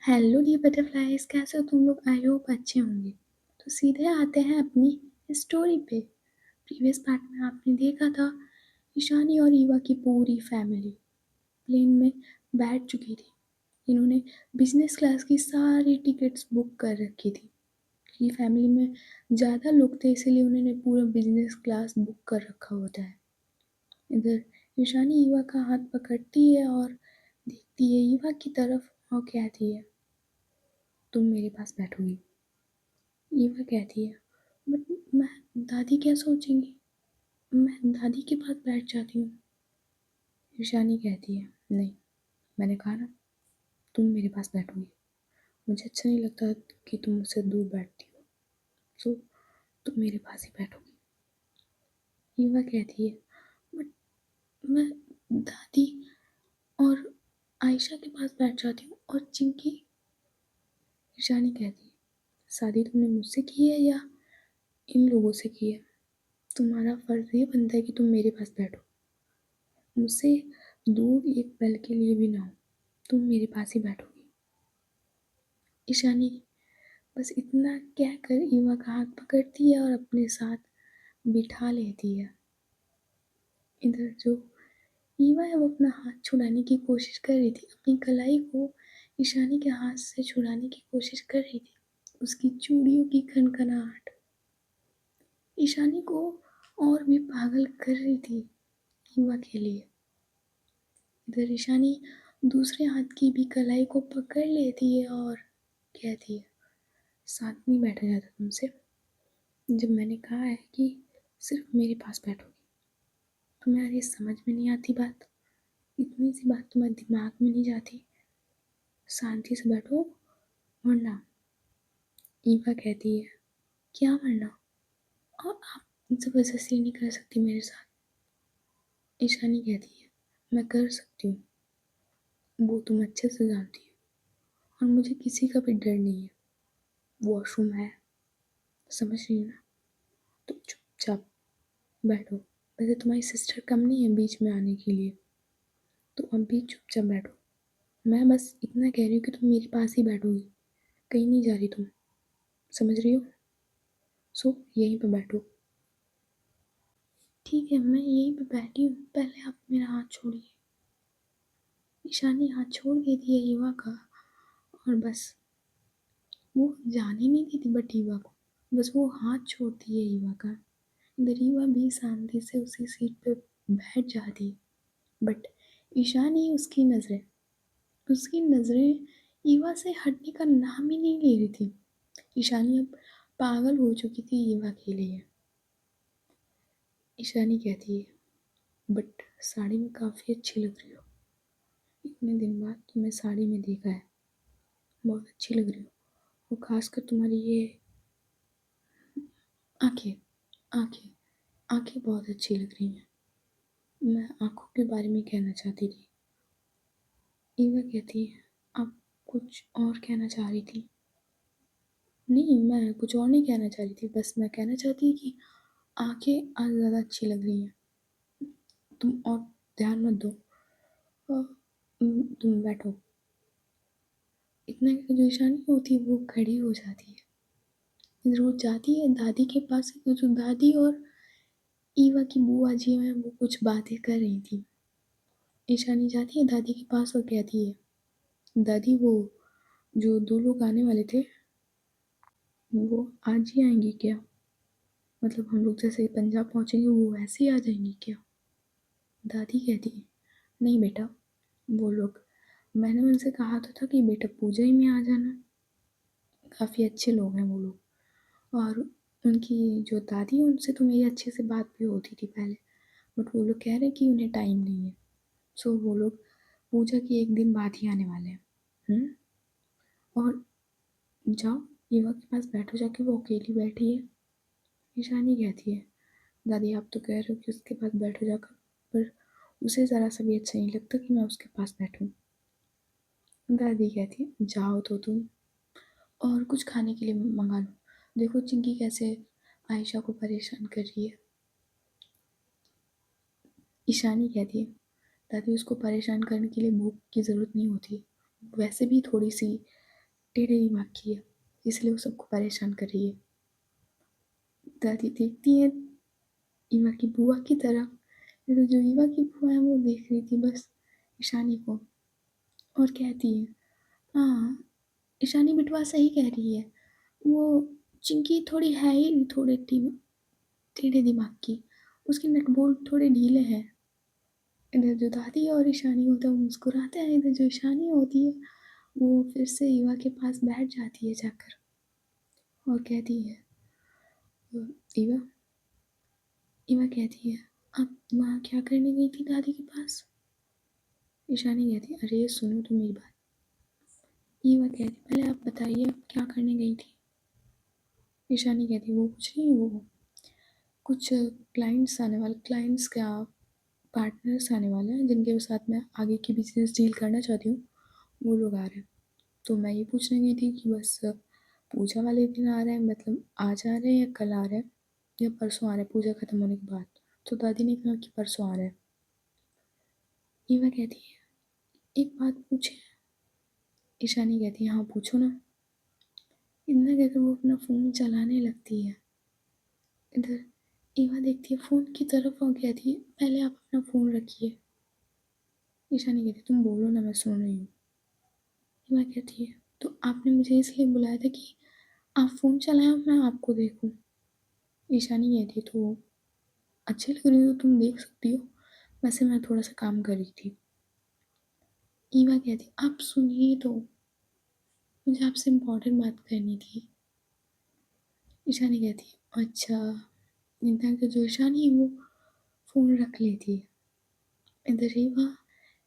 Hello dear butterflies, कैसे हो तुम लोग? आई होप अच्छे होंगे। तो सीधे आते हैं अपनी स्टोरी पे। प्रीवियस पार्ट में आपने देखा था ईशानी और ईवा की पूरी फैमिली प्लेन में बैठ चुकी थी। इन्होंने बिजनेस क्लास की सारी टिकट्स बुक कर रखी थी क्योंकि फैमिली में ज़्यादा लोग थे, इसीलिए उन्होंने पूरा बिजनेस क्लास बुक कर रखा होता है। इधर ईशानी ईवा का हाथ पकड़ती है और देखती है ईवा की तरफ और कहती है, तुम मेरे पास बैठोगी। ईवा कहती है, बट मैं दादी क्या सोचेंगी, मैं दादी के पास बैठ जाती हूँ। ईशानी कहती है, नहीं, मैंने कहा ना, तुम मेरे पास बैठोगी। मुझे अच्छा नहीं लगता कि तुम मुझसे दूर बैठती हो, सो तुम मेरे पास ही बैठोगी। ईवा कहती है, बट मैं दादी और आयशा के पास बैठ जाती हूँ और चिंकी। ईशानी कहती है, शादी तुमने मुझसे की है या इन लोगों से की है? तुम्हारा फर्ज ये बनता है कि तुम मेरे पास बैठो। मुझसे दूर एक पल के लिए भी ना हो, तुम मेरे पास ही बैठोगी। ईशानी बस इतना कहकर ईवा का हाथ पकड़ती है और अपने साथ बिठा लेती है। इधर जो ईवा है वो अपना हाथ छुड़ाने की कोशिश कर रही थी, अपनी कलाई को ईशानी के हाथ से छुड़ाने की कोशिश कर रही थी। उसकी चूड़ियों की खनखनाहट ईशानी को और भी पागल कर रही थी ईवा के लिए। इधर ईशानी दूसरे हाथ की भी कलाई को पकड़ लेती है और कहती है, साथ नहीं बैठा जाता तुमसे। जब मैंने कहा है कि सिर्फ मेरे पास बैठोगी, तुम्हारी समझ में नहीं आती बात, इतनी सी बात तुम्हारे दिमाग में नहीं जाती। शांति से बैठो वरना। ईवा कहती है, क्या वरना? और आप जबरदस्ती नहीं कर सकती मेरे साथ। ईशानी कहती है, मैं कर सकती हूँ, वो तुम अच्छे से जानती हो, और मुझे किसी का भी डर नहीं है। वॉशरूम है, समझ रही हो ना? तो चुपचाप बैठो। वैसे तुम्हारी सिस्टर कम नहीं है बीच में आने के लिए, तो अब भी चुपचाप बैठो। मैं बस इतना कह रही हूँ कि तुम मेरे पास ही बैठोगी, कहीं नहीं जा रही तुम, समझ रही हो? सो यहीं पे बैठो। ठीक है, मैं यहीं पे बैठी हूँ, पहले आप मेरा हाथ छोड़िए। ईशानी हाथ छोड़ देती है ईवा का और बस वो जाने नहीं देती बट ईवा को, बस वो हाथ छोड़ती है ईवा का। इधर ईवा भी शांति से उसी सीट पे बैठ जाती है, बट ईशानी उसकी नज़रें ईवा से हटने का नाम ही नहीं ले रही थी। ईशानी अब पागल हो चुकी थी ईवा के लिए। ईशानी कहती है, बट साड़ी में काफ़ी अच्छी लग रही हो, इतने दिन बाद तुम्हें साड़ी में देखा है, बहुत अच्छी लग रही हो। और खासकर तुम्हारी ये आंखें आंखें आंखें बहुत अच्छी लग रही हैं। मैं आंखों के बारे में कहना चाहती थी। ईवा कहती है, आप कुछ और कहना चाह रही थी? नहीं, मैं कुछ और नहीं कहना चाह रही थी, बस मैं कहना चाहती कि आंखें आज ज़्यादा अच्छी लग रही हैं। तुम और ध्यान मत दो, तुम बैठो। इतना कि जो ईशानी होती है वो खड़ी हो जाती है। इधर वो जाती है दादी के पास, तो जो दादी और ईवा की बुआ जी हैं वो कुछ बातें कर रही थी। ईशानी जाती है दादी के पास और कहती है, दादी वो जो दो लोग आने वाले थे वो आज ही आएंगे क्या? मतलब हम लोग जैसे पंजाब पहुंचेंगे वो वैसे ही आ जाएंगे क्या? दादी कहती है, नहीं बेटा, वो लोग, मैंने उनसे कहा तो था कि बेटा पूजा ही में आ जाना। काफ़ी अच्छे लोग हैं वो लोग। और उनकी जो दादी है उनसे तो मेरी अच्छे से बात भी होती थी पहले, बट वो लोग कह रहे हैं कि उन्हें टाइम नहीं है, सो वो लोग पूजा के एक दिन बाद ही आने वाले हैं। और जाओ ईवा के पास बैठो, जाके वो अकेली बैठी है। ईशानी कहती है, दादी आप तो कह रहे हो कि उसके पास बैठो जाकर, पर उसे ज़रा सा भी अच्छा नहीं लगता कि मैं उसके पास बैठूं। दादी कहती है, जाओ तो तुम और कुछ खाने के लिए मंगा लो। देखो चिंकी कैसे आयशा को परेशान कर रही है। ईशानी कहती है, दादी उसको परेशान करने के लिए भूख की ज़रूरत नहीं होती, वैसे भी थोड़ी सी टेढ़े दिमाग की है, इसलिए वो सबको परेशान कर रही है। दादी देखती है ईवा की बुआ की तरफ, तो जो ईवा की बुआ है वो देख रही थी बस ईशानी को, और कहती है, हाँ ईशानी बिटवा सही कह रही है, वो चिंकी थोड़ी है ही थोड़े टेढ़े दिमाग की, उसके नटबोल्ट थोड़े ढीले हैं। इधर जो दादी और ईशानी होता है वो मुस्कुराते हैं, इधर जो ईशानी होती है वो फिर से ईवा के पास बैठ जाती है जाकर और कहती है, ईवा ईवा कहती है, आप वहाँ क्या करने गई थी दादी के पास? ईशानी कहती है, अरे सुनो तुम मेरी बात। ईवा कहती, पहले आप बताइए आप क्या करने गई थी? ईशानी कहती, वो कुछ नहीं, वो कुछ क्लाइंट्स का पार्टनर्स आने वाले हैं जिनके साथ मैं आगे की बिजनेस डील करना चाहती हूँ, वो लोग आ रहे हैं। तो मैं ये पूछने गई थी कि बस पूजा वाले दिन आ रहे हैं, मतलब आज आ रहे हैं या कल आ रहे हैं या परसों आ रहे हैं पूजा ख़त्म होने के बाद? तो दादी ने कहा कि परसों आ रहे हैं। ईवा कहती है, एक बात पूछे? ईशानी कहती है, हाँ पूछो ना। इतना कहकर वो अपना फ़ोन चलाने लगती है। इधर ईवा देखती है फ़ोन की तरफ और कहती है, पहले आप अपना फ़ोन रखिए। ईशानी कहती है, तुम बोलो ना, मैं सुन रही हूँ। ईवा कहती है, तो आपने मुझे इसलिए बुलाया था कि आप फ़ोन चलाएं और मैं आपको देखूं? ईशानी कहती है, तो अच्छी लग रही हो तुम, देख सकती हो, वैसे मैं थोड़ा सा काम कर रही थी। ईवा कहती है, आप सुनिए तो, मुझे आपसे इम्पोर्टेंट बात करनी थी। ईशानी कहती है, अच्छा। इतना कि जो ईशानी है वो फ़ोन रख लेती है। इधर ईवा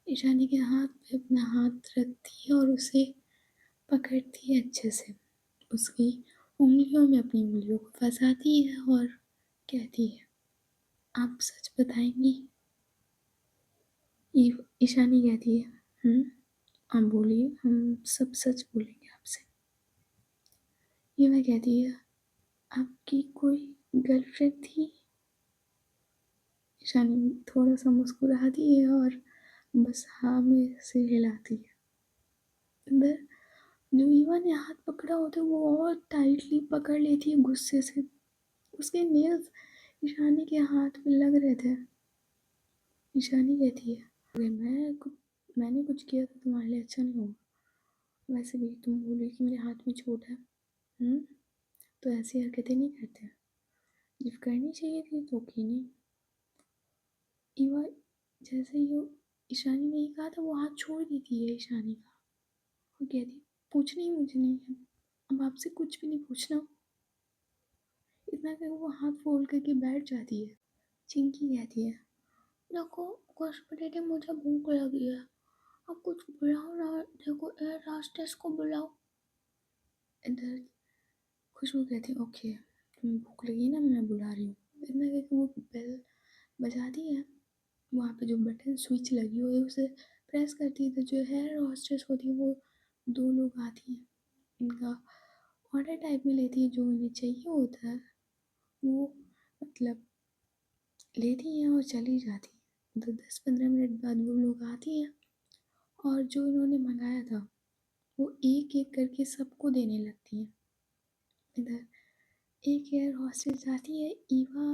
ईशानी के हाथ पे अपना हाथ रखती है और उसे पकड़ती है अच्छे से, उसकी उंगलियों में अपनी उंगलियों को फंसाती है और कहती है, आप सच बताएंगी? ईशानी कहती है, आप बोलिए, हम सब सच बोलेंगे आपसे। ईवा कहती है, आपकी कोई गर्लफ्रेंड थी? ईशानी थोड़ा सा मुस्कुराती है और बस हाँ में सिर हिलाती है। अंदर जो ईवा ने हाथ पकड़ा होता है वो और टाइटली पकड़ लेती है गुस्से से। उसके नेल्स ईशानी के हाथ में लग रहे थे। ईशानी कहती है, अरे मैंने कुछ किया तो तुम्हारे लिए अच्छा नहीं होगा, वैसे भी तुम बोली कि मेरे हाथ में चोट है। हम्म तो ऐसी हरकतें नहीं करते, जब करनी चाहिए थी तो की नहीं। ईवा जैसे ही वो ईशानी ने कहा था वो हाथ छोड़ देती है ईशानी का और कहती, पूछना ही मुझे नहीं है, अब आपसे कुछ भी नहीं पूछना। इतना कि वो हाथ फोल्ड करके बैठ जाती है। चिंकी कहती है, देखो कुछ बेटे मुझे भूख लगी है, अब कुछ बुलाओ ना, देखो एयर हॉस्टेस को बुलाओ। इधर खुशबू कहती है, ओके तुम्हें भूख लगी ना, मैं बुला रही हूँ। इतना कहकर वो बेल बजाती है, वहाँ पे जो बटन स्विच लगी हुई है उसे प्रेस करती है तो जो एयर हॉस्टेस होती है वो दो लोग आती हैं, इनका ऑर्डर टाइप में लेती है, जो इन्हें चाहिए होता है वो मतलब लेती हैं और चली जाती हैं। तो 10-15 मिनट बाद वो लोग आती हैं और जो इन्होंने मंगाया था वो एक एक करके सबको देने लगती हैं। इधर एक एयर हॉस्टेस जाती है ईवा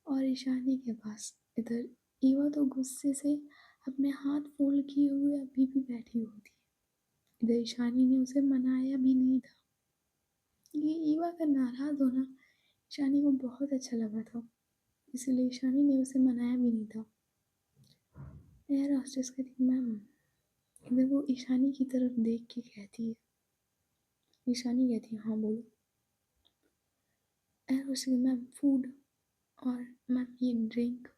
और ईशानी के पास। इधर ईवा तो गुस्से से अपने हाथ फोल्ड किए हुए अभी भी बैठी होती है। इधर ईशानी ने उसे मनाया भी नहीं था। ये ईवा का नाराज़ होना ईशानी को बहुत अच्छा लगा था, इसलिए ईशानी ने उसे मनाया भी नहीं था। एयर हॉस्टेस कहती, मैम। इधर वो ईशानी की तरफ देख के कहती है, ईशानी कहती है, हाँ बोलो। एयर हॉस्टेस, मैम फूड और मैम ये ड्रिंक।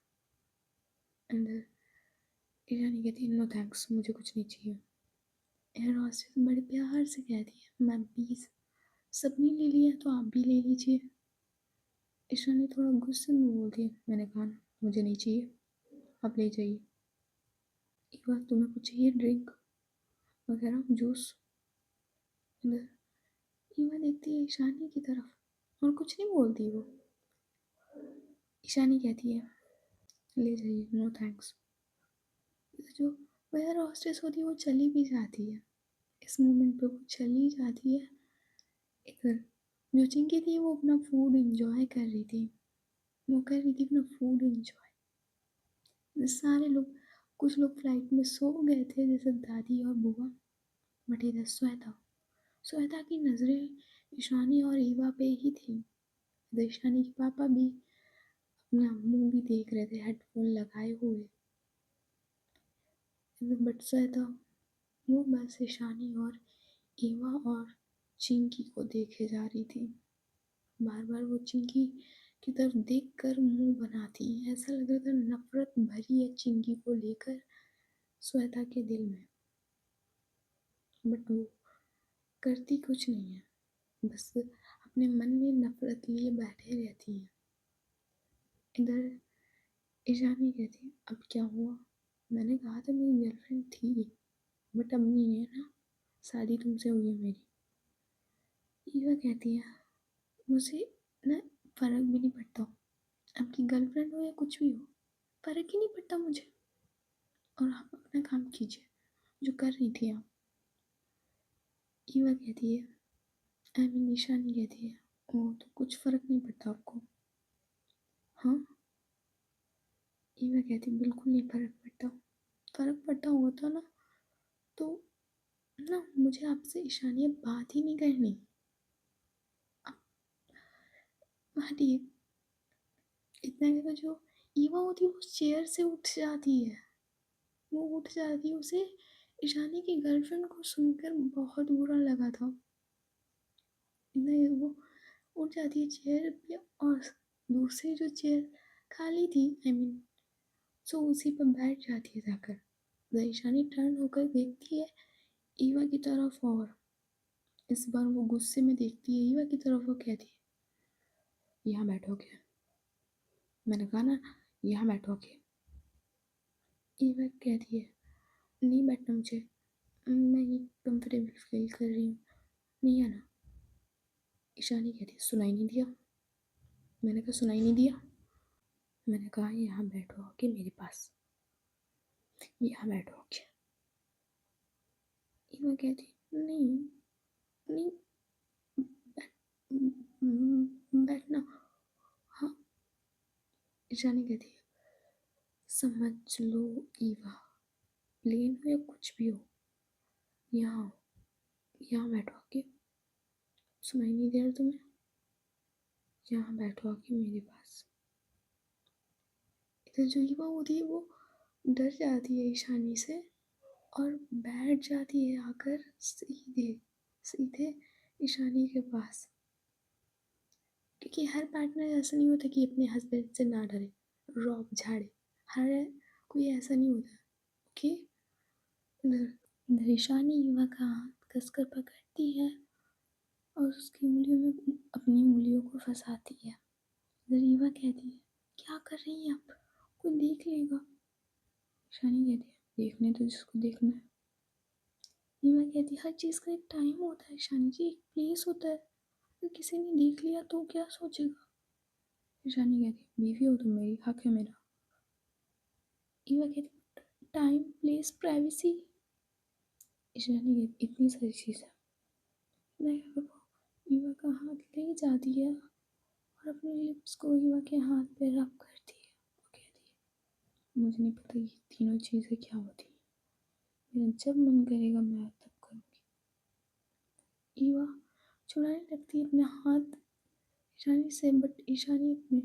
अंदर ईशानी कहती है, नो थैंक्स, मुझे कुछ नहीं चाहिए। एयर हॉस्टेस बड़े प्यार से कहती है, मैम प्लीज़, सबने ले लिया तो आप भी ले लीजिए। ईशानी थोड़ा गुस्से में बोलती है, मैंने कहा ना मुझे नहीं चाहिए, आप ले जाइए। एक बार तुम्हें कुछ चाहिए ड्रिंक वगैरह, जूस? अंदर ईवा देखती है ईशानी की तरफ और कुछ नहीं बोलती वो। ईशानी कहती है, ले जाइए, नो थैंक्स। जो वेयर हॉस्टेस होती है वो चली भी जाती है। इस मोमेंट पे वो चली जाती है। इधर जो चिंकी थी वो अपना फूड एंजॉय कर रही थी। वो कर रही थी अपना फूड एंजॉय। सारे लोग, कुछ लोग फ्लाइट में सो गए थे जैसे दादी और बुआ। बट इधर श्वेता, श्वेता की नज़रें ईशानी और ईवा पे ही थी। इधर ईशानी के पापा भी अपना मूवी देख रहे थे हेडफोन लगाए हुए। बट श्वेता वो बस ईशानी और ईवा और चिंकी को देखे जा रही थी। बार बार वो चिंकी की तरफ देख कर मुंह बनाती। ऐसा लग रहा था नफरत भरी है चिंकी को लेकर श्वेता के दिल में। बट वो करती कुछ नहीं है, बस अपने मन में नफरत लिए बैठे रहती है। इधर ईशानी कहती है अब क्या हुआ, मैंने कहा था मेरी गर्लफ्रेंड थी बट अब नहीं है ना, शादी तुमसे हुई है मेरी। ईवा कहती है मुझे ना फर्क भी नहीं पड़ता, आपकी गर्लफ्रेंड हो या कुछ भी हो, फर्क ही नहीं पड़ता मुझे, और आप अपना काम कीजिए जो कर रही थी आप। ईवा कहती है, आई मीन ईशानी कहती है ओ तो कुछ फर्क नहीं पड़ता आपको? हाँ। ईवा कहती बिल्कुल नहीं फर्क पड़ता, फर्क पड़ता होता ना तो ना मुझे आपसे ईशानी अब बात ही नहीं करनी। हटिए। इतना कहकर जो ईवा होती है वो चेयर से उठ जाती है। वो उठ जाती है, उसे ईशानी की गर्लफ्रेंड को सुनकर बहुत बुरा लगा था। नहीं वो उठ जाती है चेयर पे और दूसरी जो चेयर खाली थी आई मीन सो उसी पर बैठ जाती है जाकर। ईशानी टर्न होकर देखती है ईवा की तरफ और इस बार वो गुस्से में देखती है ईवा की तरफ। वो कहती है यहाँ बैठोगे, मैंने कहा ना यहाँ बैठोगे। ईवा कहती है नहीं बैठना मुझे, मैं ये कंफर्टेबल फील कर रही हूँ, नहीं आना। ईशानी कहती है सुनाई नहीं दिया, मैंने कहा सुनाई नहीं दिया, मैंने कहा यहाँ बैठो आके मेरे पास, यहाँ बैठो आके। ईवा कहती नहीं नहीं बैठना। हाँ। ईशानी कहती है समझ लो ईवा, प्लेन हो या कुछ भी हो, यहाँ यहाँ बैठो आके, सुनाई नहीं दे रहा तुम्हें, यहाँ बैठो आके मेरे पास। इधर जो ईवा होती है वो डर जाती है ईशानी से और बैठ जाती है आकर सीधे सीधे ईशानी के पास। क्योंकि हर पार्टनर ऐसा नहीं होता कि अपने हस्बैंड से ना डरे, रौब झाड़े, हर कोई ऐसा नहीं होता। ओके। इधर ईशानी युवा का हाथ कसकर पकड़ती है और उसकी उंगलियों में अपनी उंगलियों को फंसाती है। इधर युवा कहती है क्या कर रही हैं आप, कोई देख लेगा। ईशानी कहती है देखने तो जिसको देखना है। युवा कहती है हर चीज़ का एक टाइम होता है ईशानी जी, एक प्लेस होता है, अगर किसी ने देख लिया तो क्या सोचेगा। ईशानी कहती है बीवी हो तुम मेरी, हक है मेरा। युवा कहती टाइम प्लेस प्राइवेसी। ईशानी कहती इतनी सारी चीज़ें। युवा का हाथ ले जाती है और अपने लिप्स को युवा के हाथ पे रब करती है और कहती है मुझे नहीं पता ये तीनों चीज़ें क्या होती हैं, मेरा जब मन करेगा मैं तब करूँगी। युवा छुड़ाने लगती है अपने हाथ ईशानी से, बट ईशानी अपने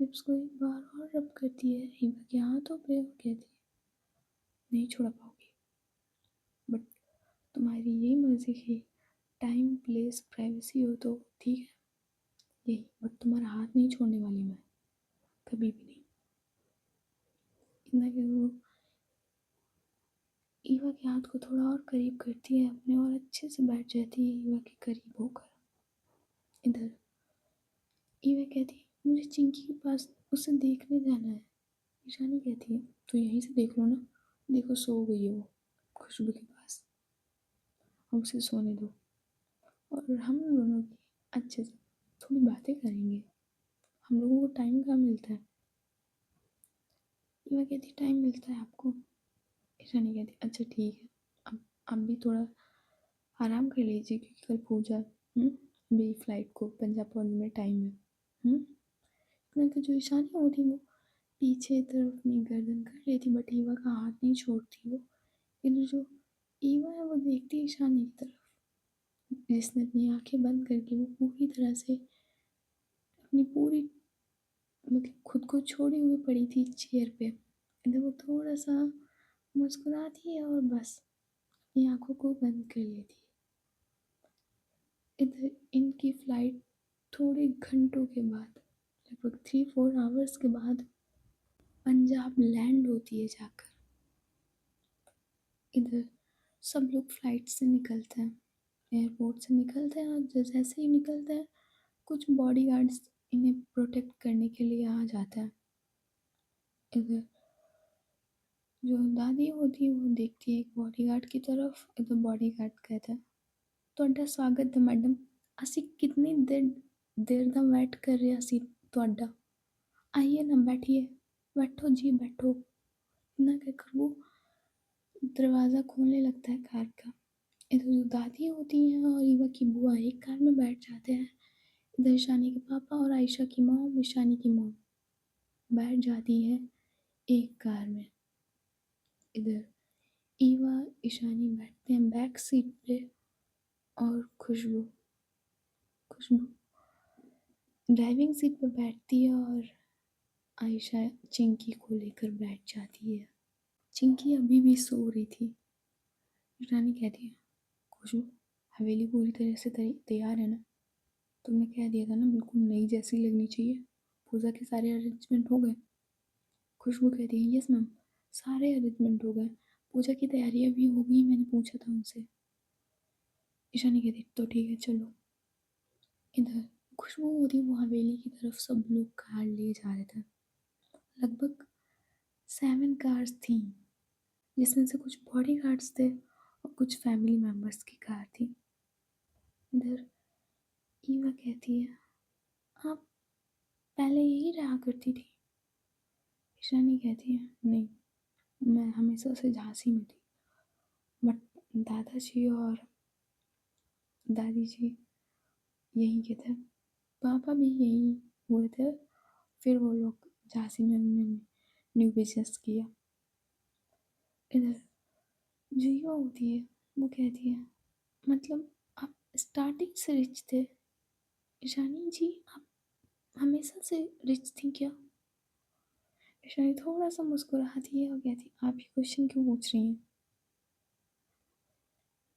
लिप्स को एक बार और रब करती है युवा के हाथों पे और कहती है नहीं छुड़ा पाओगी, बट तुम्हारी यही मर्जी है, टाइम प्लेस प्राइवेसी हो तो ठीक है यही, बट तुम्हारा हाथ नहीं छोड़ने वाली मैं, कभी भी नहीं। इतना कि वो ईवा के हाथ को थोड़ा और करीब करती है अपने और अच्छे से बैठ जाती है ईवा के करीब होकर। इधर ईवा कहती है मुझे चिंकी के पास उसे देखने जाना है। ईशानी कहती है तो यहीं से देख लो ना, देखो सो गई है वो खुशबू के पास, हम उसे सोने दो और हम दोनों की अच्छे से थोड़ी बातें करेंगे, हम लोगों को टाइम कहाँ मिलता है। ईवा कहती टाइम मिलता है आपको। ईशानी कहती अच्छा ठीक है, अब भी थोड़ा आराम कर लीजिए क्योंकि कल पूजा है। अभी फ्लाइट को पंजाब पहुँचने में टाइम है। इतना कि जो ईशानी होती वो पीछे तरफ अपनी गर्दन कर रही थी, बट ईवा का हाथ नहीं छोड़ती वो। इधर जो ईवा है वो देखती है ईशानी की तरफ, जिसने अपनी आंखें बंद करके वो पूरी तरह से अपनी पूरी मतलब खुद को छोड़ी हुई पड़ी थी चेयर पे। इधर वो थोड़ा सा मुस्कुराती है और बस अपनी आंखों को बंद कर लेती है। इधर इनकी फ्लाइट थोड़े घंटों के बाद, लगभग 3-4 आवर्स के बाद पंजाब लैंड होती है जाकर। इधर सब लोग फ्लाइट से निकलते हैं, एयरपोर्ट से निकलते हैं, और जैसे ही निकलते हैं कुछ बॉडीगार्ड्स इन्हें प्रोटेक्ट करने के लिए आ जाता है। इधर जो दादी होती है वो देखती है एक बॉडीगार्ड की तरफ। इधर बॉडीगार्ड कहता है, ਤੁਹਾਡਾ स्वागत है मैडम, ਅਸੀਂ कितनी देर देर दा वेट कर रहे सी ਤੁਹਾਡਾ, आइए ना बैठिए, बैठो जी बैठो। इतना कहकर वो दरवाज़ा खोलने लगता है कार का। इधर जो दादी होती हैं और ईवा की बुआ एक कार में बैठ जाते हैं। इधर ईशानी के पापा और आयशा की मॉम, ईशानी की मॉम बैठ जाती है एक कार में। इधर ईवा ईशानी बैठते हैं बैक सीट पे, और खुशबू खुशबू ड्राइविंग सीट पे बैठती है, और आयशा चिंकी को लेकर बैठ जाती है। चिंकी अभी भी सो रही थी। ईशानी कहती है, खुशबू हवेली पूरी तरह से तैयार है ना? तुमने कह दिया था ना बिल्कुल नई जैसी लगनी चाहिए। पूजा के सारे अरेंजमेंट हो गए? खुशबू कहती है, यस मैम, सारे अरेंजमेंट हो गए, पूजा की तैयारी अभी हो गई, मैंने पूछा था उनसे। ईशानी कहती तो ठीक है चलो। इधर खुशबू होती वो हवेली की तरफ सब लोग कार ले जा रहे थे। लगभग 7 कार्स थी, जिसमें से कुछ बॉडी गार्ड्स थे और कुछ फैमिली मेम्बर्स की कार थी। इधर ईवा कहती है, आप पहले यही रहा करती थी? ईशानी कहती है, नहीं, मैं हमेशा से झांसी में थी, बट दादाजी और दादी जी यहीं के थे, पापा भी यहीं हुए थे, फिर वो लोग झांसी में उन्होंने न्यू बिजनेस किया। इधर जियो होती है वो कहती है, मतलब आप स्टार्टिंग से रिच थे? ईशानी जी आप हमेशा से रिच थी क्या? ईशानी थोड़ा सा मुस्कुराती है और कहती, आप ये क्वेश्चन क्यों पूछ रही हैं?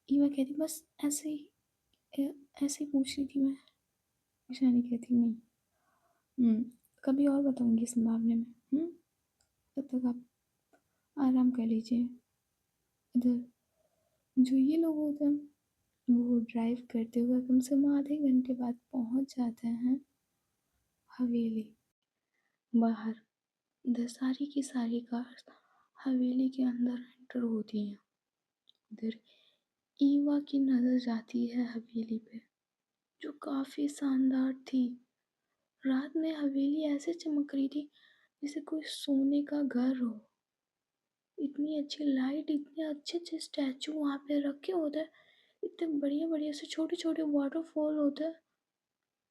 ईवा कहती, बस ऐसे ही पूछ रही थी मैं। ईशानी कहती, नहीं, कभी और बताऊंगी इस मामले में। तब तक आप आराम कर लीजिए। इधर जो ये लोग होते हैं वो ड्राइव करते हुए कम से कम आधे घंटे बाद पहुंच जाते हैं हवेली। बाहर इधर सारी की सारी कार हवेली के अंदर एंटर होती हैं। इधर ईवा की नज़र जाती है हवेली पे, जो काफ़ी शानदार थी। रात में हवेली ऐसे चमक रही थी जैसे कोई सोने का घर हो। इतनी अच्छी लाइट, इतने अच्छे अच्छे स्टैचू वहाँ पे रखे होते हैं, इतने बढ़िया बढ़िया से छोटे छोटे वाटरफॉल होते हैं,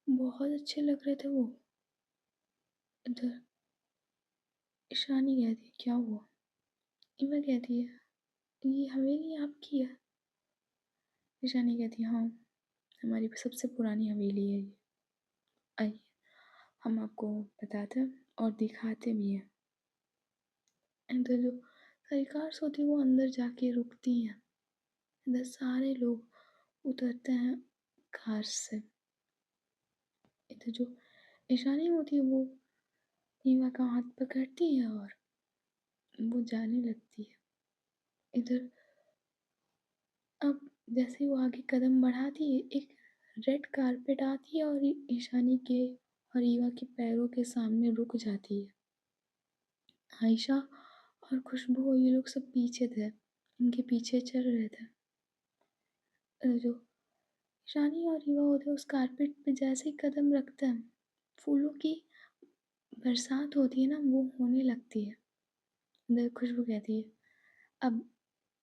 बहुत अच्छे लग रहे थे वो। इधर ईशानी कहती है, क्या हुआ? इमा कहती है, ये हवेली आपकी है? ईशानी कहती है, हाँ, हमारी सबसे पुरानी हवेली है ये, आइए हम आपको बताते हैं और दिखाते भी हैं। इधर जो सारी कार्स होती है वो अंदर जाके रुकती हैं। इधर सारे लोग उतरते हैं कार से। इधर जो ईशानी होती है वो ईवा का हाथ पकड़ती है और वो जाने लगती है। इधर अब जैसे वो आगे कदम बढ़ाती है, एक रेड कारपेट आती है और ईशानी के और ईवा के पैरों के सामने रुक जाती है। आयशा और खुशबू ये लोग सब पीछे थे, इनके पीछे चल रहे थे। जो ईशानी और ईवा होते उस कारपेट पे जैसे ही कदम रखते हैं, फूलों की बरसात होती है ना, वो होने लगती है। इधर खुशबू कहती है, अब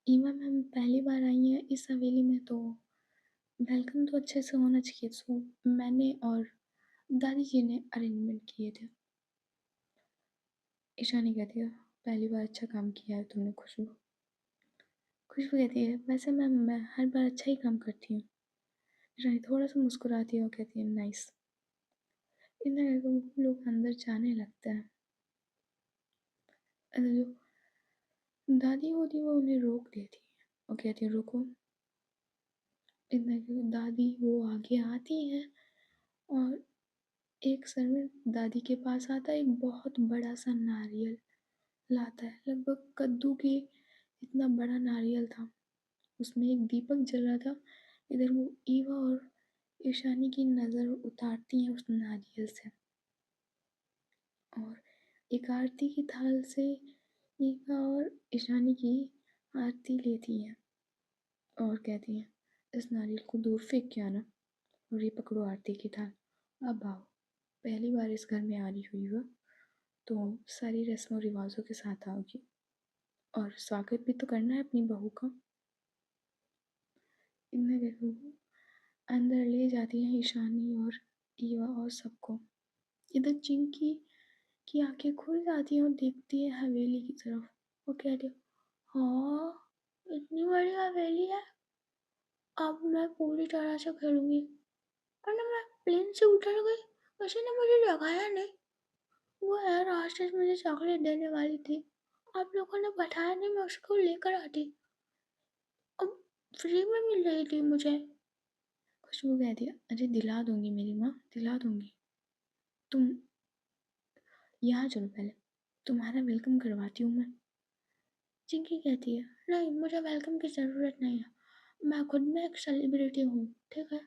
ईवा मैम पहली बार आई हैं इस हवेली में, तो वेलकम तो अच्छे से होना चाहिए, सो मैंने और दादी जी ने अरेंजमेंट किए थे। ईशानी कहती है, पहली बार अच्छा काम किया है तुमने खुशबू। खुशबू कहती है, वैसे मैं हर बार अच्छा ही काम करती हूँ। ईशानी थोड़ा सा मुस्कुराती है और कहती है, नाइस। इधर वो लोग अंदर जाने लगते हैं। जो दादी होती है वो उन्हें रोक देती है और कहती है, रुको। इधर दादी वो आगे आती है और एक सर्वेंट दादी के पास आता है, एक बहुत बड़ा सा नारियल लाता है, लगभग कद्दू के इतना बड़ा नारियल था। उसमें एक दीपक जल रहा था। इधर वो ईवा और ईशानी की नज़र उतारती हैं उस नारियल से और एक आरती की थाल से ईवा और ईशानी की आरती लेती हैं और कहती हैं, इस नारियल को दूर फेंक के आना और ये पकड़ो आरती की थाल। अब आओ, पहली बार इस घर में आ रही हुई हो तो सारी रस्मों रिवाजों के साथ आओगी और स्वागत भी तो करना है अपनी बहू का। इनमें देखो अंदर ले जाती हैं ईशानी और ईवा और सबको। इधर चिंकी की आंखें खुल जाती हैं और देखती है हवेली की तरफ। वो कहती है, हाँ, इतनी बड़ी हवेली है, अब मैं पूरी तरह से खेलूंगी। वरना मैं प्लेन से उतर गई, किसी ने मुझे लगाया नहीं। वो है रास्ते से मुझे चॉकलेट देने वाली थी, आप लोगों ने बताया नहीं, मैं उसको लेकर आती। अब फ्री में मिल रही थी मुझे। खुशबू कहती है, अरे दिला दूंगी मेरी माँ, दिला दूंगी। तुम यहाँ चलो पहले, तुम्हारा वेलकम करवाती हूँ मैं। चिंकी कहती है, नहीं, मुझे वेलकम की ज़रूरत नहीं है, मैं खुद में एक सेलिब्रिटी हूँ, ठीक है,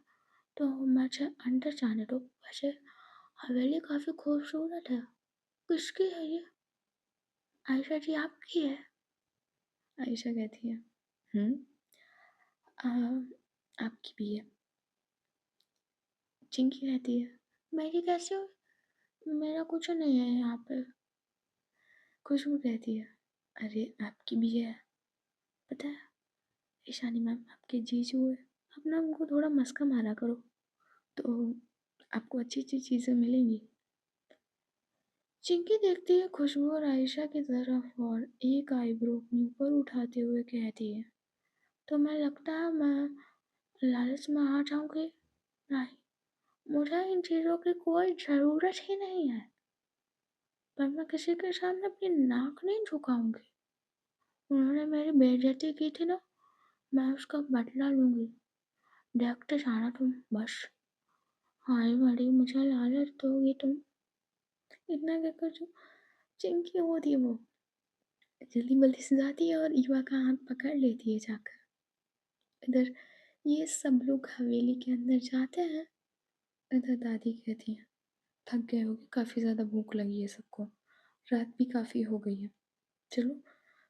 तो मुझे अंदर जाने दो। वैसे हवेली काफ़ी खूबसूरत है। किसकी है ये? आयशा जी आपकी है? आयशा कहती है, हम्म, आ, आपकी भी है। चिंकी कहती है, मेरी कैसे हो? मेरा कुछ नहीं है यहाँ पे। खुशबू कहती है, अरे आपकी भी है, पता है, ईशानी मैम आपके जीजू है, आप ना उनको थोड़ा मस्का मारा करो तो आपको अच्छी अच्छी चीज़ें मिलेंगी। चिंकी देखती है खुशबू और आयशा की तरफ और एक आईब्रो अपनी ऊपर उठाते हुए कहती है, तो मैं लगता है मैं लालच में आ जाऊंगी। नहीं, मुझे इन चीज़ों की कोई ज़रूरत ही नहीं है, पर मैं किसी के सामने अपनी नाक नहीं झुकाऊंगी। उन्होंने मेरी बेइज्जती की थी ना, मैं उसका बदला लूंगी। देखते जाना तुम बस। हाय बड़ी, मुझे लालच दोगी तुम? इतना कहकर जो चिंकी होती है वो जल्दी बल्दी से जाती है और ईवा का हाथ पकड़ लेती है जाकर। इधर ये सब लोग हवेली के अंदर जाते हैं। इधर दादी कहती है, थक गए होगे, काफ़ी ज़्यादा भूख लगी है सबको, रात भी काफ़ी हो गई है, चलो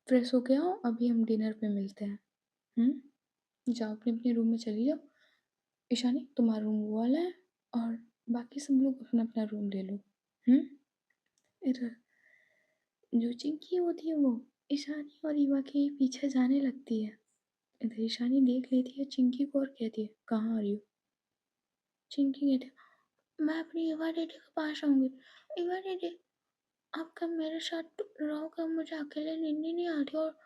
फ्रेश होके आओ, अभी हम डिनर पे मिलते हैं। जाओ अपने अपने रूम में चली जाओ। ईशानी तुम्हारा रूम वो वाला है और बाकी सब लोग अपना अपना रूम ले लो। हम्म इधर जो चिंकी होती है वो ईशानी और ईवा के पीछे जाने लगती है। इधर ईशानी देख लेती है चिंकी को और कहती है, कहाँ आ रही हो? चिंकी कहती है, मैं अपनी ईवा दीदी के पास आऊंगी। ईवा दीदी, आप कब मेरे साथ रहोगे? मुझे अकेले नींद ही नहीं आती और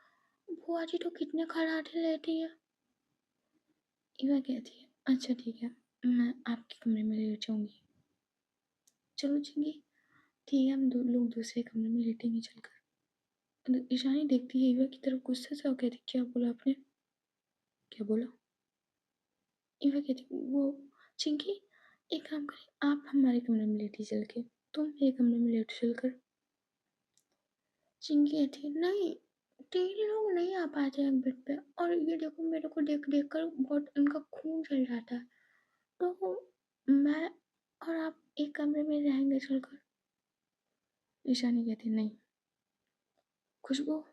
बुआ जी तो कितने खराटे लेती है। ईवा कहती है, अच्छा ठीक है, मैं आपके कमरे में ले जाऊंगी। चलो चिंकी, ठीक है, हम दो लोग दूसरे कमरे में लेटेंगे चलकर। ईशानी देखती है ईवा की तरफ गुस्से से और कहती, क्या बोला आपने? क्या बोला? ईवा कहती, वो चिंकी, एक काम करें, आप हमारे कमरे में लेटी चल के, तुम मेरे कमरे में लेट चलकर। चिंकी कहती, नहीं, 3 लोग नहीं आ पाते हैं बेड पे, और ये देखो मेरे को देख देख कर बहुत उनका खून चल जाता है, तो मैं और आप एक कमरे में रहेंगे चलकर। ईशानी कहती, नहीं। खुशबू,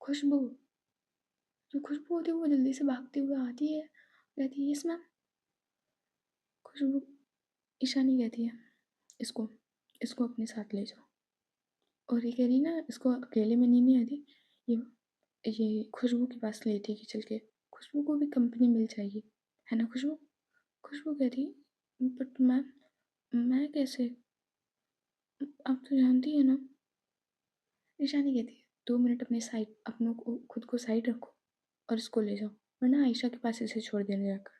खुशबू, जो खुशबू होती है वो जल्दी से भागते हुए आती है, कहती है, यस मैम। खुशबू, ईशानी कहती है, इसको इसको अपने साथ ले जाओ। और ये कह रही ना इसको अकेले में नींद नहीं आती, ये खुशबू के पास लेटेगी चल के, खुशबू को भी कंपनी मिल जाएगी, है ना खुशबू? खुशबू कहती, बट मैम मैं कैसे? आप तो जानती हैं ना। ईशानी कहती है, 2 मिनट अपनों को खुद को साइड रखो और इसको ले जाओ, वरना आयशा के पास इसे छोड़ देने जाकर।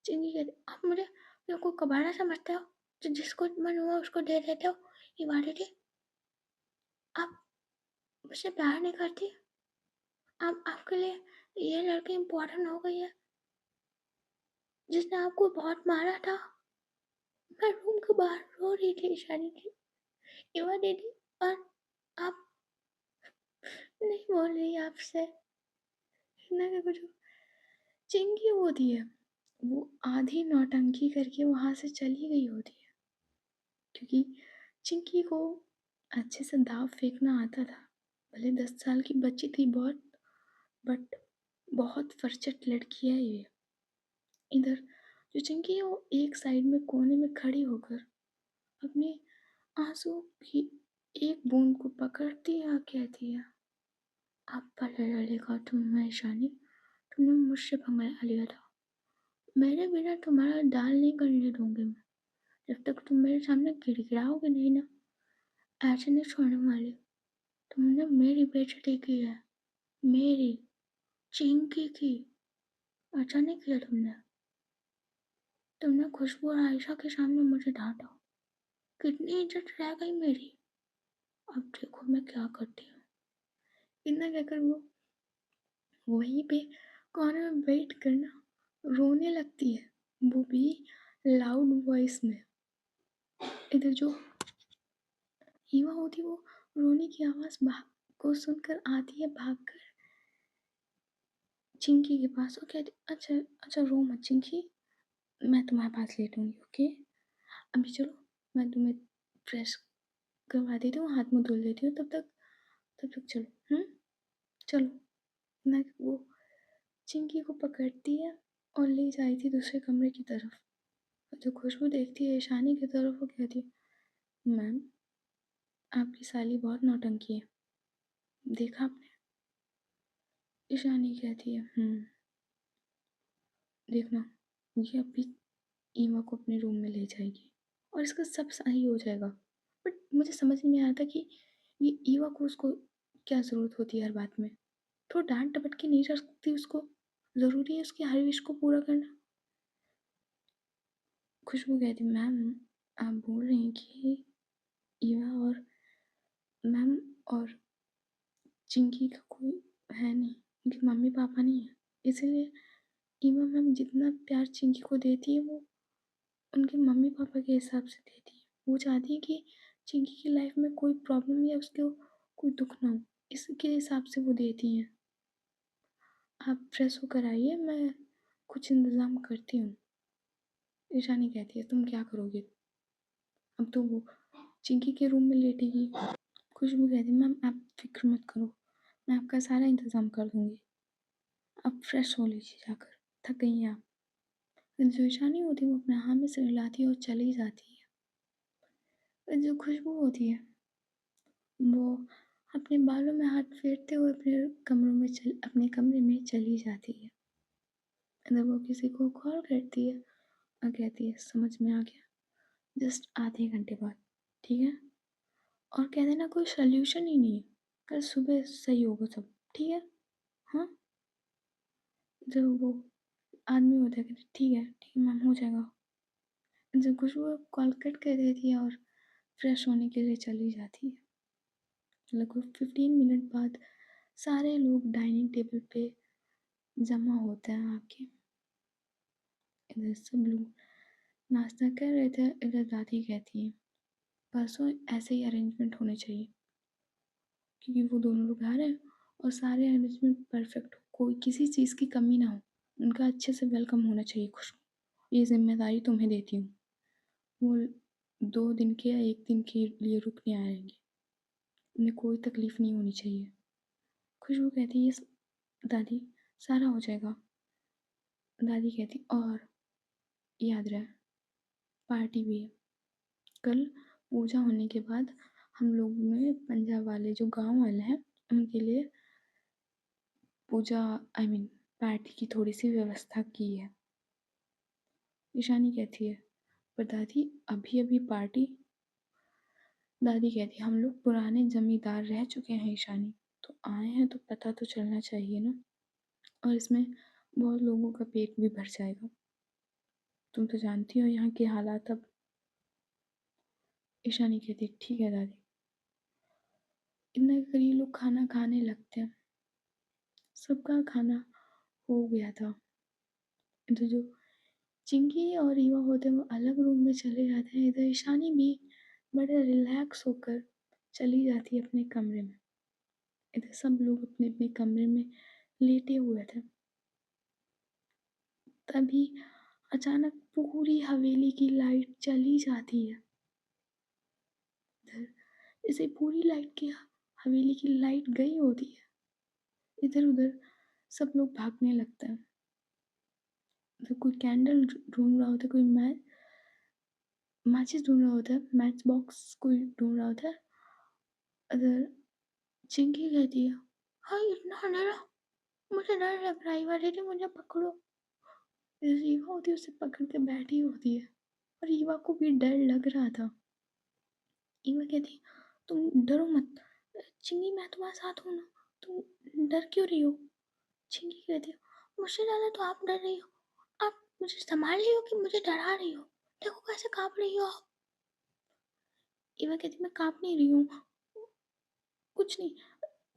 चिंकी कहती, आप मुझे को कबाड़ा समझते हो जो जिसको मन हुआ उसको दे देते हो? ये बात थी, आप मुझसे प्यार नहीं करती? आप आपके लिए ये लड़की इम्पोर्टेंट हो गई है जिसने आपको बहुत मारा था? मैं रूम के बाहर रो रही थी ईशानी की, इवा दीदी, और आप नहीं बोल रही आपसे ना कि कुछ। चिंकी होती है, वो आधी नौटंकी करके वहां से चली गई होती है, क्योंकि चिंकी को अच्छे से दाव फेंकना आता था। भले 10 साल की बच्ची थी बहुत, बट बहुत फरचट लड़की है ये। इधर जो चिंकी है वो एक साइड में कोने में खड़ी होकर अपने आंसू की एक बूंद को पकड़ती है और कहती है, आप पहले लड़ेगा तुम्हें ईशानी, तुमने मुझसे पंगा लिया था, मेरे बिना तुम्हारा दाल नहीं करने दूंगी मैं। जब तक तुम मेरे सामने गिड़गिड़ाओगे नहीं ना, ऐसे नहीं छोड़ने वाली। तुमने मेरी बेइज्जती की है, मेरी, चिंकी की। अच्छा नहीं किया तुमने। तुमने खुशबू और आयशा के सामने मुझे डांटा, कितनी इज्जत रह गई मेरी। अब देखो मैं क्या करती हूँ। इतना कहकर वो वहीं पे कोने में बैठ कर ना रोने लगती है, वो भी लाउड वॉइस में। इधर जो हीवा होती है वो रोने की आवाज को सुनकर आती है भागकर चिंकी के पास और कहती, अच्छा अच्छा रो मत चिंकी, मैं तुम्हारे पास लेटूंगी, ओके? अभी चलो, मैं तुम्हें फ्रेश करवा देती हूँ, हाथ मुँह धुल देती हूँ, तब तक चलो। चलो। मैं वो चिंकी को पकड़ती है और ले जाई थी दूसरे कमरे की तरफ। जो खुशबू देखती है ईशानी की तरफ, वो कहती है, मैम आपकी साली बहुत नौटंकी है, देखा आपने? ईशानी कहती है, देखना, ये अभी ईवा को अपने रूम में ले जाएगी और इसका सब सही हो जाएगा। बट मुझे समझ नहीं आता कि ये ईवा को उसको क्या ज़रूरत होती है हर बात में। थोड़ा डांट डपट के नहीं रख सकती उसको? ज़रूरी है उसकी हर विश को पूरा करना? खुशबू कहती, मैम आप बोल रही हैं कि ईवा और मैम और चिंकी का कोई है नहीं, उनके मम्मी पापा नहीं है, इसलिए ईवा मैम जितना प्यार चिंकी को देती है वो उनके मम्मी पापा के हिसाब से देती है। वो चाहती है कि चिंकी की लाइफ में कोई प्रॉब्लम या उसको कोई दुख ना हो, इसके हिसाब से वो देती हैं। आप फ्रेश होकर आइए, मैं कुछ इंतज़ाम करती हूँ। ईशानी कहती है, तुम क्या करोगे? अब तो वो चिंकी के रूम में लेटेगी। खुशबू कहती है, मैम आप फिक्र मत करो, मैं आपका सारा इंतज़ाम कर दूँगी, आप फ्रेश हो लीजिए जाकर, थक गई हैं आप। जो ईशानी होती है वो अपने हाथ में सिर हिलाती है और चली जाती है। जो खुशबू होती है वो अपने बालों में हाथ फेरते हुए अपने कमरे में चली जाती है। अगर वो किसी को कॉल करती है और कहती है, समझ में आ गया, जस्ट आधे घंटे बाद, ठीक है? और कह देना कोई सोल्यूशन ही नहीं है, कल सुबह सही होगा सब, ठीक है? हाँ। जब वो आदमी होता है, कहते ठीक है मैम, हो जाएगा। जब खुशबू कॉल कट कर देती है और फ्रेश होने के लिए चली जाती है, लगभग 15 मिनट बाद सारे लोग डाइनिंग टेबल पे जमा होते हैं आके। इधर सब लोग नाश्ता कर रहे थे, इधर दादी कहती है, परसों ऐसे ही अरेंजमेंट होने चाहिए, क्योंकि वो दोनों लोग आ रहे हैं और सारे अरेंजमेंट परफेक्ट हो, कोई किसी चीज़ की कमी ना हो, उनका अच्छे से वेलकम होना चाहिए। खुशबू, ये जिम्मेदारी तुम्हें देती हूँ। वो 2 दिन के या 1 दिन के लिए रुकने आएंगे, उन्हें कोई तकलीफ नहीं होनी चाहिए। खुशबू कहती है, दादी सारा हो जाएगा। दादी कहती, और याद रहे पार्टी भी है कल। पूजा होने के बाद हम लोग ने पंजाब वाले जो गांव वाले हैं उनके लिए पूजा, पार्टी की थोड़ी सी व्यवस्था की है। ईशानी कहती है, पर दादी अभी अभी पार्टी। दादी कहती है, हम लोग पुराने जमींदार रह चुके हैं ईशानी, तो आए हैं तो पता तो चलना चाहिए ना, और इसमें बहुत लोगों का पेट भी भर जाएगा। तुम तो जानती हो यहाँ के हालात अब। ईशानी कहती है, ठीक है दादी। इतने करीब लोग खाना खाने लगते हैं। सबका खाना हो गया था। तो जो चिंकी और रीवा होते हैं वो अलग रूम में चले जाते हैं। इधर ईशानी भी बड़े रिलैक्स होकर चली जाती है अपने कमरे में। इधर सब लोग अपने अपने कमरे में लेटे हुए थे। तभी अचानक पूरी हवेली की लाइट चली जाती है। इधर इसे पूरी लाइट की हवेली की लाइट गई होती है। इधर उधर सब लोग भागने लगते हैं। तो कोई कैंडल ढूंढ रहा होता है, कोई माचिस ढूंढ रहा होता है, मैच बॉक्स कोई ढूंढ रहा होता है। अगर चिंकी कहती है, हाँ इतना अंधेरा, मुझे डर लग रहा है, ईवा दीदी मुझे पकड़ो। ईवा होती है उसे पकड़ के बैठी होती है, और ईवा को भी डर लग रहा था। ईवा कहती है, तुम डरो मत चिंकी, मैं तुम्हारे साथ हूँ ना, तुम डर क्यों रही हो। चिंकी कहती है, मुझसे ज्यादा तो आप डर रही हो, आप मुझे संभाल रही हो कि मुझे डरा रही हो, देखो कैसे कांप रही हो आप। ईवा कहती, मैं कांप नहीं रही हूँ, कुछ नहीं,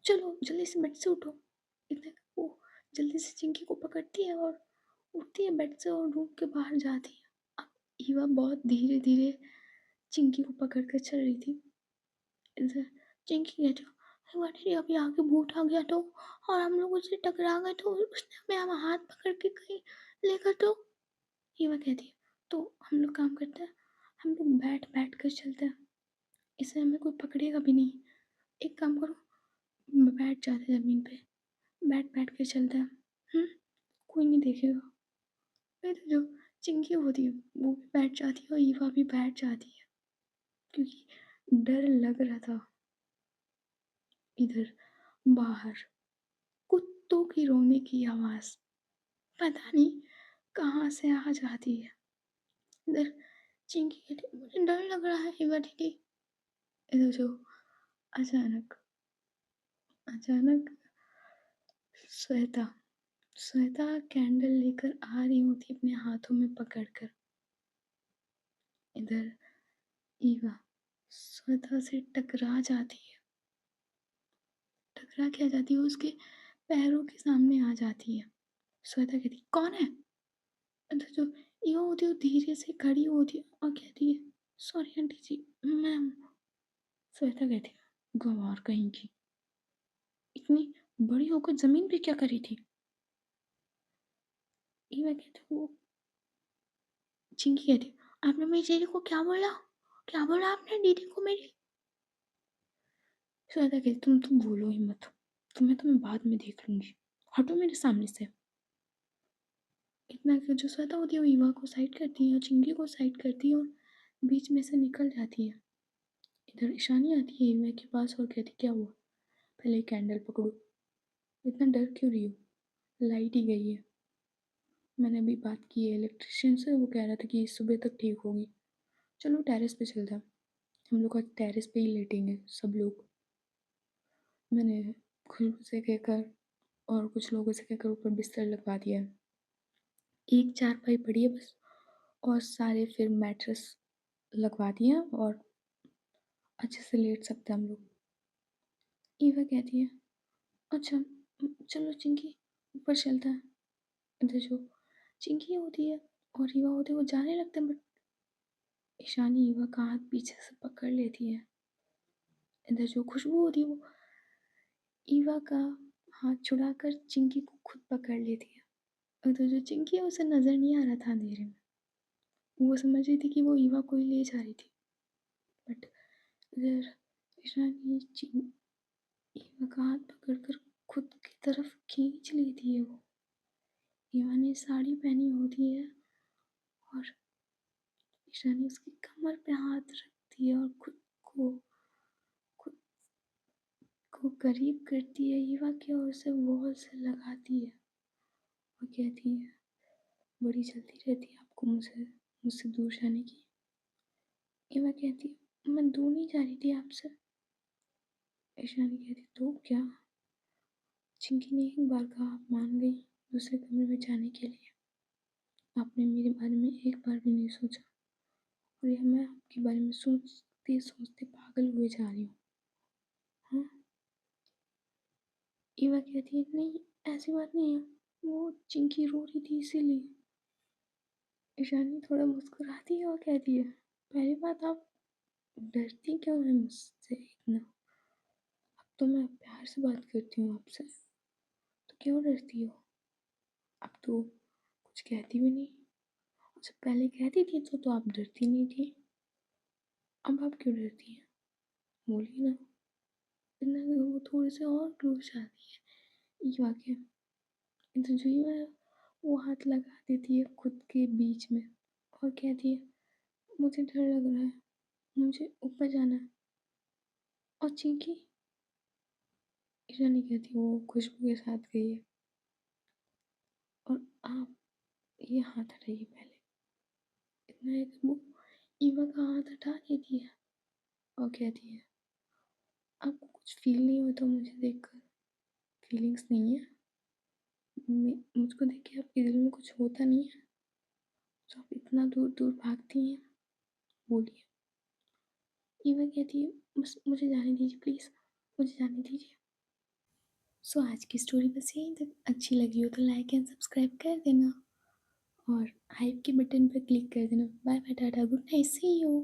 चलो जल्दी से बेड से उठो। इतने वो जल्दी से चिंकी को पकड़ती है और उठती है बेड से और रूम के बाहर जाती है। अब ईवा बहुत धीरे धीरे चिंकी को पकड़ कर चल रही थी। इधर चिंकी कहती है, ईवा दीदी अभी आगे भूत आ गया तो, और हम लोग उससे टकरा गए तो उसने हमें हम हाथ पकड़ के कहीं लेकर तो। ईवा कहती है, तो हम लोग काम करते हैं, हम लोग बैठ बैठ कर चलते हैं, इससे हमें कोई पकड़ेगा भी नहीं। एक काम करो, बैठ जाते हैं जमीन पे, बैठ बैठ के चलते हैं, कोई नहीं देखेगा। फिर तो जो चिंकी होती है वो भी बैठ जाती है और ईवा भी बैठ जाती है, क्योंकि डर लग रहा था। इधर बाहर कुत्तों की रोने की आवाज पता नहीं कहाँ से आ जाती है। इधर चिंकी कहती है, मुझे डर लग रहा है ईवा दीदी। इधर जो अचानक अचानक श्वेता श्वेता कैंडल लेकर आ रही होती अपने हाथों में पकड़कर। इधर ईवा श्वेता से टकरा जाती है, टकरा के आ जाती है, उसके पैरों के सामने आ जाती है। श्वेता कहती, कौन है। इधर जो ईवा होती है वो धीरे से खड़ी होती है और कहती है, सॉरी आंटी जी, मैं हूँ। श्वेता कहती है, गंवार कहीं की, इतनी बड़ी होकर जमीन पे क्या करी थी। ईवा कहती, वो चिंकी कहती, आपने मेरी दीदी को क्या बोला, क्या बोला आपने दीदी को मेरी। श्वेता कहती, तुम बोलो ही मत, तुम्हें बाद में देख लूंगी, हटो मेरे सामने से। इतना कि जो श्वेता होती है वो ईवा को साइड करती है और चिंकी को साइड करती है और बीच में से निकल जाती है। इधर ईशानी आती है ईवा के पास और कहती, क्या हुआ, पहले कैंडल पकड़ो, इतना डर क्यों रही हो, लाइट ही गई है। मैंने अभी बात की है इलेक्ट्रिशियन से, वो कह रहा था कि सुबह तक ठीक होगी। चलो टेरेस पे चलते हैं, हम लोग आज टेरेस पे ही लेटेंगे सब लोग। मैंने खुशबू से कहकर और कुछ लोगों से कहकर ऊपर बिस्तर लगवा दिया है, एक चारपाई पड़ी है बस, और सारे फिर मैट्रेस लगवा दिए हैं और अच्छे से लेट सकते हैं हम लोग। ईवा कहती है, अच्छा चलो चिंकी ऊपर चलता है। इधर जो चिंकी होती है और ईवा होती है वो जाने लगते हैं, बट ईशानी ईवा का हाथ पीछे से पकड़ लेती है। इधर जो खुशबू होती है वो ईवा का हाथ छुड़ाकर चिंकी को खुद पकड़ लेती है। इधर जो चिंकी है उसे नजर नहीं आ रहा था अंधेरे में, वो समझ रही थी कि वो ईवा को ही ले जा रही थी, बट इधर ईशानी ईवा का हाथ पकड़कर खुद की तरफ खींच लेती है। वो ईवा ने साड़ी पहनी होती है और ईशानी उसकी कमर पे हाथ रखती है और खुद को करीब करती है ईवा के और उसे वॉल से लगाती है और कहती है, बड़ी जल्दी रहती है आपको। को मुझसे दूर जाने की। ईवा कहती है मैं दूर नहीं जा रही थी आपसे। ईशानी कहती तो क्या? चिंकी ने एक बार कहा आप मान गई दूसरे कमरे में जाने के लिए। आपने मेरे बारे में एक बार भी नहीं सोचा और यह मैं आपके बारे में सोचते सोचते पागल हुए जा रही हूँ। हाँ? ईवा कहती है नहीं ऐसी बात नहीं है, वो चिंकी रो रही थी इसीलिए। ईशानी थोड़ा मुस्कुराती है और कहती है पहली बात आप डरती क्यों है मुझसे इतना? अब तो मैं प्यार से बात करती हूँ आपसे, तो क्यों डरती हो? अब तो कुछ कहती भी नहीं। जब पहले कहती थी तो आप डरती नहीं थी, अब आप क्यों डरती हैं? बोलिए ना। इतना वो थोड़े से और क्लोज आती है ईवा के। तो जो ईवा है वो हाथ लगा देती है खुद के बीच में और कहती है मुझे डर लग रहा है, मुझे ऊपर जाना है। और चींकी? ईशा नहीं कहती वो खुशबू के साथ गई है। और आप ये हाथ हटाइए पहले। इतना है कि वो ईवा का हाथ हटा देती है और कहती है आपको कुछ फील नहीं होता मुझे देखकर? फीलिंग्स नहीं है? मुझको देख के आपके दिल में कुछ होता नहीं है तो आप इतना दूर दूर भागती हैं? बोलिए। ईवा कहती है बस मुझे जाने दीजिए प्लीज़, मुझे जाने दीजिए। सो आज की स्टोरी बस यहीं तक। अच्छी लगी हो तो लाइक एंड सब्सक्राइब कर देना और हाइप के बटन पर क्लिक कर देना। Bye bye, tata, good night, see you.